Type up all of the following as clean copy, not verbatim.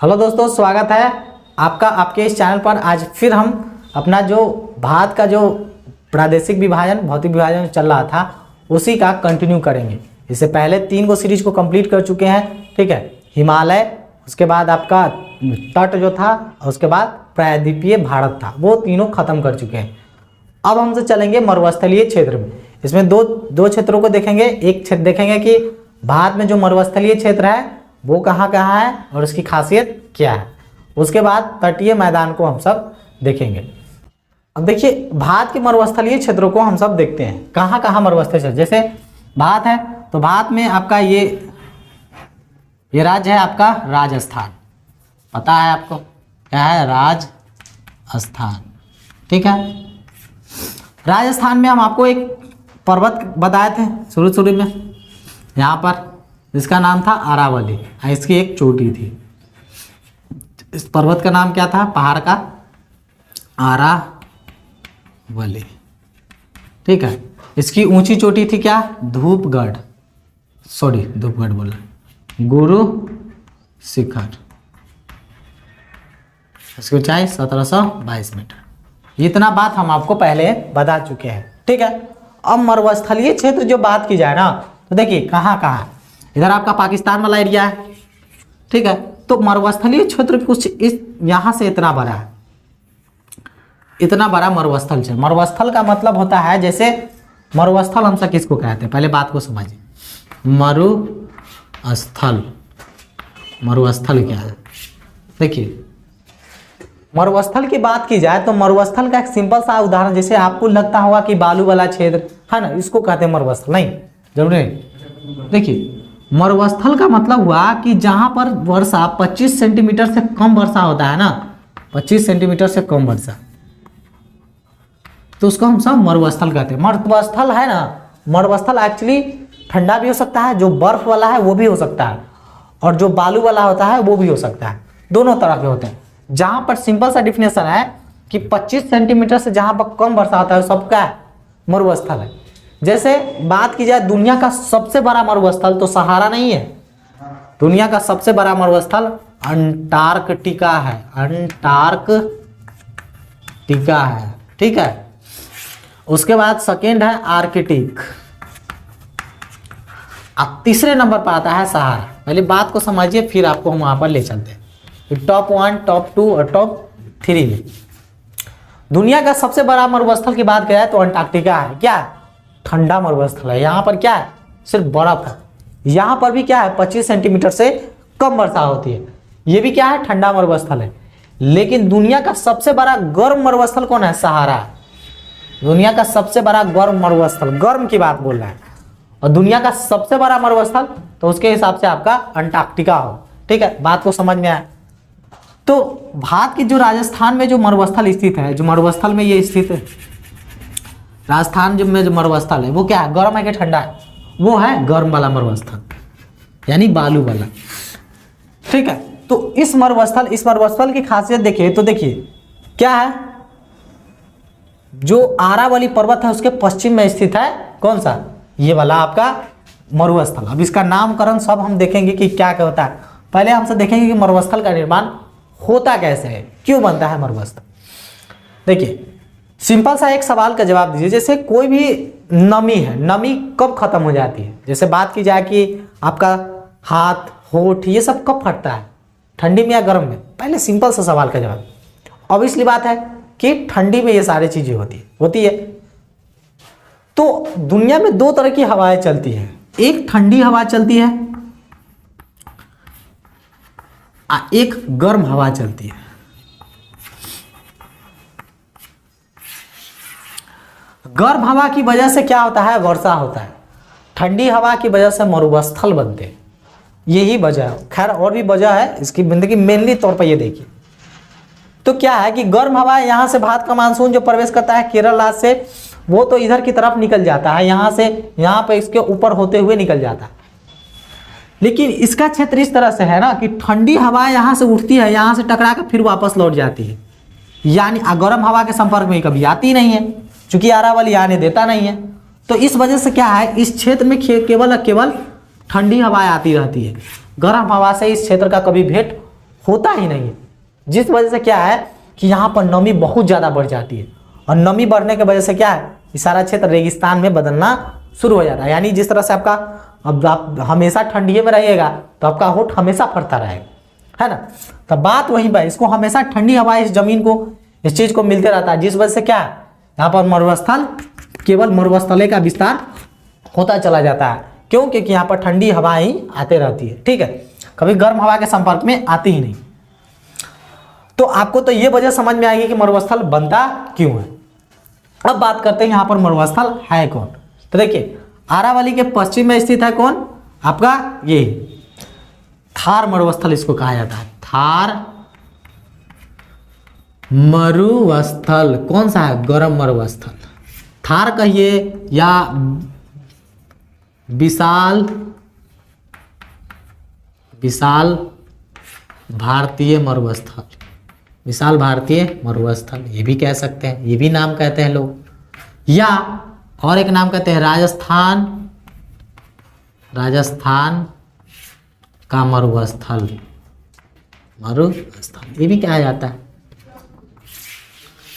Hello दोस्तों, स्वागत है आपका आपके इस चैनल पर। आज फिर हम अपना जो भारत का जो प्रादेशिक विभाजन भौतिक विभाजन चल रहा था उसी का कंटिन्यू करेंगे। इससे पहले 3 को सीरीज को कंप्लीट कर चुके हैं, ठीक है। हिमालय, उसके बाद आपका तट जो था, उसके बाद प्रायद्वीपीय भारत था, वो तीनों खत्म कर चुके हैं। अब हमसे चलेंगे मरुस्थलीय क्षेत्र में। इसमें दो क्षेत्रों को देखेंगे। एक क्षेत्र देखेंगे कि भारत में जो मरुस्थलीय क्षेत्र है वो कहाँ कहाँ है और उसकी खासियत क्या है। उसके बाद तटीय मैदान को हम सब देखेंगे। अब देखिए, भारत के मरुस्थलीय क्षेत्रों को हम सब देखते हैं। कहाँ कहाँ मरुस्थलीय क्षेत्र, जैसे भारत है तो भारत में आपका ये राज्य है आपका राजस्थान। पता है आपको क्या है? राजस्थान, ठीक है। राजस्थान में हम आपको एक पर्वत बताए थे शुरू में, यहाँ पर, जिसका नाम था अरावली। इसकी एक चोटी थी। इस पर्वत का नाम क्या था? पहाड़ का अरावली, ठीक है। इसकी ऊंची चोटी थी क्या? धूपगढ़ बोला, गुरु शिखर। इसकी ऊंचाई 1722 मीटर। इतना बात हम आपको पहले बता चुके हैं, ठीक है। अब मरुस्थलीय क्षेत्र जो बात की जाए ना, तो देखिए कहाँ कहाँ। इधर आपका पाकिस्तान वाला एरिया है, ठीक है। तो मरुस्थलीय क्षेत्र कुछ इस यहाँ से इतना बड़ा है, इतना बड़ा मरुस्थल है। मरुस्थल का मतलब होता है, जैसे मरुस्थल हम सब किसको कहते हैं, पहले बात को समझिए। मरुस्थल क्या है? देखिए, मरुस्थल की बात की जाए तो मरुस्थल का एक सिंपल सा उदाहरण, जैसे आपको लगता होगा कि बालू वाला क्षेत्र है ना, इसको कहते हैं मरुस्थल। नहीं, जरूर नहीं। देखिए, मरुस्थल का मतलब हुआ कि जहां पर वर्षा 25 सेंटीमीटर से कम वर्षा होता है ना, 25 सेंटीमीटर से कम वर्षा, तो उसको हम सब मरुस्थल कहते हैं। मरुस्थल है ना, मरुस्थल एक्चुअली ठंडा भी हो सकता है, जो बर्फ वाला है वो भी हो सकता है, और जो बालू वाला होता है वो भी हो सकता है। दोनों तरह के होते हैं। जहां पर सिंपल सा डिफिनेशन है कि 25 सेंटीमीटर से जहां पर कम वर्षा होता है सबका है मरुस्थल है। जैसे बात की जाए दुनिया का सबसे बड़ा मरुस्थल, तो सहारा नहीं है। दुनिया का सबसे बड़ा मरुस्थल अंटार्कटिका है, अंटार्कटिका है, ठीक है। उसके बाद सेकेंड है आर्कटिक। अब तीसरे नंबर पर आता है सहारा। पहले बात को समझिए, फिर आपको हम वहां पर ले चलते हैं। टॉप 1, टॉप 2 और टॉप 3 में दुनिया का सबसे बड़ा मरुस्थल की बात करें तो अंटार्कटिका है। क्या? ठंडा मरुस्थल है। यहाँ पर क्या है? सिर्फ बर्फ है। यहाँ पर भी क्या है? 25 सेंटीमीटर से कम वर्षा होती है। ये भी क्या है? ठंडा मरुस्थल है। लेकिन दुनिया का सबसे बड़ा गर्म मरुस्थल कौन है? सहारा। दुनिया का सबसे बड़ा गर्म मरुस्थल, गर्म की बात बोल रहा है। और दुनिया का सबसे बड़ा मरुस्थल तो उसके हिसाब से आपका अंटार्कटिका हो, ठीक है। बात को समझ में आया? तो भारत की जो राजस्थान में जो मरुस्थल स्थित है, जो मरुस्थल में ये स्थित है, राजस्थान में जो मरुस्थल है वो क्या है? गर्म है कि ठंडा है? वो है गर्म वाला मरुस्थल, यानी बालू वाला, ठीक है। तो इस मरुस्थल की खासियत देखिए, तो देखिए क्या है, जो अरावली पर्वत है उसके पश्चिम में स्थित है कौन सा? ये वाला आपका मरुस्थल। अब इसका नामकरण सब हम देखेंगे कि क्या क्या होता है। पहले हमसे देखेंगे कि मरुस्थल का निर्माण होता कैसे है, क्यों बनता है मरुस्थल। देखिए, सिंपल सा एक सवाल का जवाब दीजिए। जैसे कोई भी नमी है, नमी कब खत्म हो जाती है? जैसे बात की जाए कि आपका हाथ, होठ, ये सब कब फटता है? ठंडी में या गर्म में? पहले सिंपल सा सवाल का जवाब। ऑब्वियसली बात है कि ठंडी में ये सारी चीजें होती है। तो दुनिया में 2 तरह की हवाएं चलती हैं। एक ठंडी हवा चलती है, एक गर्म हवा चलती है। गर्म हवा की वजह से क्या होता है? वर्षा होता है। ठंडी हवा की वजह से मरुस्थल बनते हैं। यही वजह है। खैर और भी वजह है इसकी, जिंदगी मेनली तौर पर ये देखिए। तो क्या है कि गर्म हवा यहाँ से भारत का मानसून जो प्रवेश करता है केरला से, वो तो इधर की तरफ निकल जाता है, यहाँ से यहाँ पे इसके ऊपर होते हुए निकल जाता है। लेकिन इसका क्षेत्र इस तरह से है ना कि ठंडी हवा यहाँ से उठती है, यहाँ से टकरा कर फिर वापस लौट जाती है, यानी गर्म हवा के संपर्क में कभी आती नहीं है, क्योंकि अरावली आने देता नहीं है। तो इस वजह से क्या है, इस क्षेत्र में केवल ठंडी हवाएं आती रहती है। गर्म हवा से इस क्षेत्र का कभी भेंट होता ही नहीं है, जिस वजह से क्या है कि यहाँ पर नमी बहुत ज़्यादा बढ़ जाती है, और नमी बढ़ने की वजह से क्या है, ये सारा क्षेत्र रेगिस्तान में बदलना शुरू हो जाता है। यानी जिस तरह से आपका, अब आप हमेशा ठंडी में रहिएगा तो आपका होठ हमेशा फटता रहेगा, है ना। तो बात वहीं पर, इसको हमेशा ठंडी हवा इस जमीन को, इस चीज़ को मिलते रहता है, जिस वजह से क्या है, यहाँ पर मरुस्थल, केवल मरुस्थले का विस्तार होता चला जाता है। क्यों? क्योंकि यहाँ पर ठंडी हवाएं आते रहती है, ठीक है, कभी गर्म हवा के संपर्क में आती ही नहीं। तो आपको तो ये वजह समझ में आएगी कि मरुस्थल बनता क्यों है। अब बात करते हैं यहाँ पर मरुस्थल है कौन। तो देखिए, आरावली के पश्चिम में स्थित है कौन, आपका ये थार मरुस्थल इसको कहा जाता है। थार मरुस्थल कौन सा है? गरम मरुस्थल। थार कहिए या विशाल भारतीय मरुस्थल, विशाल भारतीय मरुस्थल ये भी कह सकते हैं, ये भी नाम कहते हैं लोग, या और एक नाम कहते हैं राजस्थान का मरुस्थल, ये भी कहा जाता है।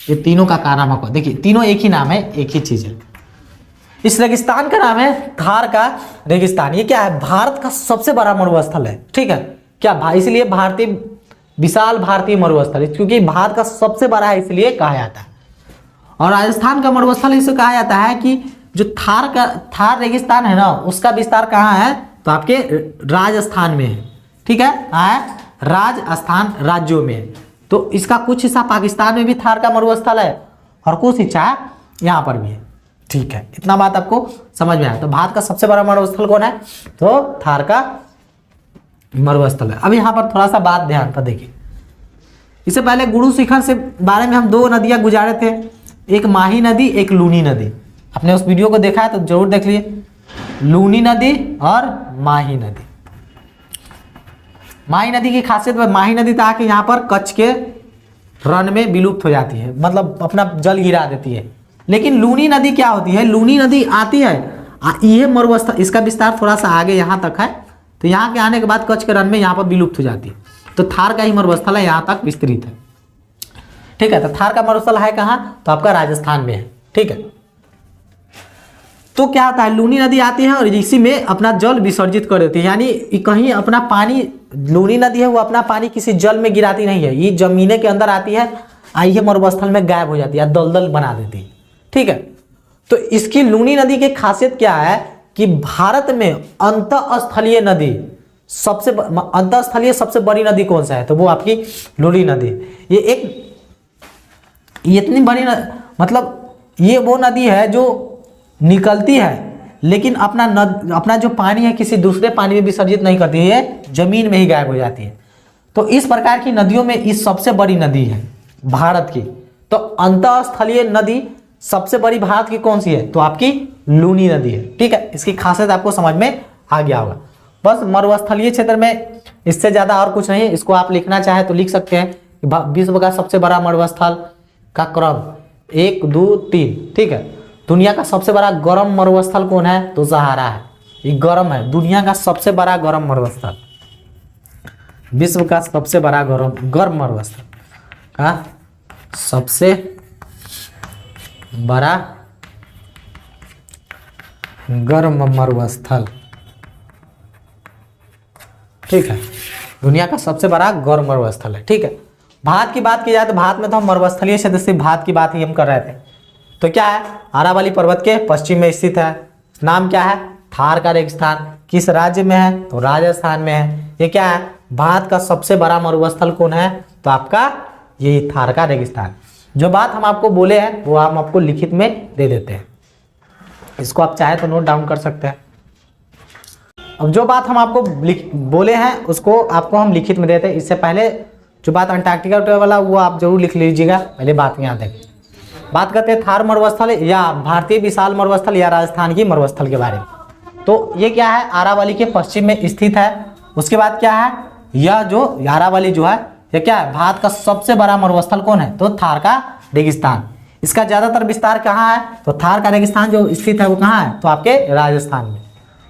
ये तीनों का नाम आपको देखिए, तीनों एक ही नाम है, एक ही चीज है। इस रेगिस्तान का नाम है थार का रेगिस्तान। ये क्या है? भारत का सबसे बड़ा मरुस्थल है, ठीक है, क्या इसलिए विशाल भारतीय मरुस्थल, क्योंकि भारत का सबसे बड़ा है इसलिए कहा जाता है। और राजस्थान का मरुस्थल इसे कहा जाता है कि जो थार रेगिस्तान है ना, उसका विस्तार कहाँ है? तो आपके राजस्थान में है, ठीक है, कहाँ है? राजस्थान राज्यों में। तो इसका कुछ हिस्सा पाकिस्तान में भी थार का मरुस्थल है, और कुछ हिस्सा यहाँ पर भी है, ठीक है। इतना बात आपको समझ में आया। तो भारत का सबसे बड़ा मरुस्थल कौन है? तो थार का मरुस्थल है। अब यहाँ पर थोड़ा सा बात ध्यान पर देखिए, इससे पहले गुरु शिखर से बारे में हम दो नदियाँ गुजारे थे, एक माही नदी, एक लूनी नदी। आपने उस वीडियो को देखा है तो जरूर देख लिए, लूनी नदी और माही नदी। माही नदी की खासियत, माही नदी तो आके यहाँ पर कच्छ के रण में विलुप्त हो जाती है, मतलब अपना जल गिरा देती है। लेकिन लूनी नदी क्या होती है? लूनी नदी आती है, ये मरुस्थल, इसका विस्तार थोड़ा सा आगे यहाँ तक है, तो यहाँ के आने के बाद कच्छ के रण में यहाँ पर विलुप्त हो जाती है। तो थार का ही मरुस्थल है, यहाँ तक विस्तृत है, ठीक है। तो थार का मरुस्थल है कहाँ? तो आपका राजस्थान में है, ठीक है। तो क्या होता है, लूनी नदी आती है और इसी में अपना जल विसर्जित कर देती है, यानी कहीं अपना पानी, लूनी नदी है वो अपना पानी किसी जल में गिराती नहीं है, ये जमीने के अंदर आती है, आई मरुस्थल में गायब हो जाती है, दलदल बना देती है, ठीक है। तो इसकी लूनी नदी की खासियत क्या है कि भारत में अंतःस्थलीय नदी अंतःस्थलीय सबसे बड़ी नदी कौन सा है? तो वो आपकी लूनी नदी। ये इतनी बड़ी मतलब ये वो नदी है जो निकलती है, लेकिन अपना जो पानी है किसी दूसरे पानी में विसर्जित नहीं करती है, जमीन में ही गायब हो जाती है। तो इस प्रकार की नदियों में इस सबसे बड़ी नदी है भारत की। तो अंतःस्थलीय नदी सबसे बड़ी भारत की कौन सी है? तो आपकी लूनी नदी है, ठीक है। इसकी खासियत आपको समझ में आ गया होगा। बस मरुस्थलीय क्षेत्र में इससे ज्यादा और कुछ नहीं है। इसको आप लिखना चाहे तो लिख सकते हैं, विश्व का सबसे बड़ा मरुस्थल का क्रम 1, 2, 3, ठीक है। दुनिया का सबसे बड़ा गर्म मरुस्थल कौन है? तो सहारा है, ये गर्म है, दुनिया का सबसे बड़ा गर्म मरुस्थल, विश्व का सबसे बड़ा गर्म मरुस्थल का सबसे बड़ा गर्म मरुस्थल, ठीक है, दुनिया का सबसे बड़ा गर्म मरुस्थल है, ठीक है। भारत की बात की जाए तो भारत में तो हम मरुस्थलीय क्षेत्र से भारत की बात ही हम कर रहे थे। तो क्या है? अरावली पर्वत के पश्चिम में स्थित है, नाम क्या है? थार का रेगिस्तान। किस राज्य में है? तो राजस्थान में है। ये क्या है? भारत का सबसे बड़ा मरुस्थल कौन है? तो आपका यही थार का रेगिस्तान। जो बात हम आपको बोले हैं वो हम आपको लिखित में दे देते हैं, इसको आप चाहे तो नोट डाउन कर सकते हैं। अब जो बात हम आपको बोले हैं उसको आपको हम लिखित में देते हैं। इससे पहले जो बात अंटार्कटिका वाला वो आप जरूर लिख लीजिएगा, पहले बात यहाँ देखें। बात करते हैं थार मरुस्थल या भारतीय विशाल मरुस्थल या राजस्थान की मरुस्थल के बारे में। तो ये क्या है? अरावली के पश्चिम में स्थित है। उसके बाद क्या है? यह जो अरावली जो है ये क्या है? भारत का सबसे बड़ा मरुस्थल कौन है? तो थार का रेगिस्तान। इसका ज्यादातर विस्तार कहाँ है? तो थार का रेगिस्तान जो स्थित है वो कहाँ है? तो आपके राजस्थान में।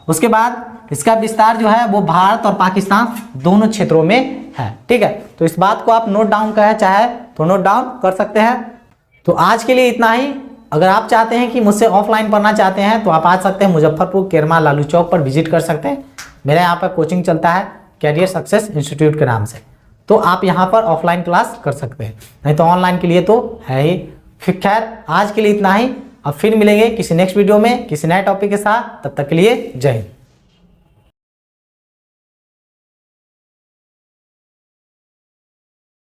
उसके बाद इसका विस्तार जो है वो भारत और पाकिस्तान दोनों क्षेत्रों में है। ठीक है, तो इस बात को आप नोट डाउन करें चाहे तो नोट डाउन कर सकते हैं। तो आज के लिए इतना ही। अगर आप चाहते हैं कि मुझसे ऑफलाइन पढ़ना चाहते हैं तो आप आ सकते हैं मुजफ्फरपुर केरमा लालू चौक पर विजिट कर सकते हैं। मेरे यहाँ पर कोचिंग चलता है कैरियर सक्सेस इंस्टीट्यूट के नाम से, तो आप यहाँ पर ऑफलाइन क्लास कर सकते हैं, नहीं तो ऑनलाइन के लिए तो है ही। फिर खैर आज के लिए इतना ही। अब फिर मिलेंगे किसी नेक्स्ट वीडियो में किसी नए टॉपिक के साथ, तब तक के लिए जय हिंद।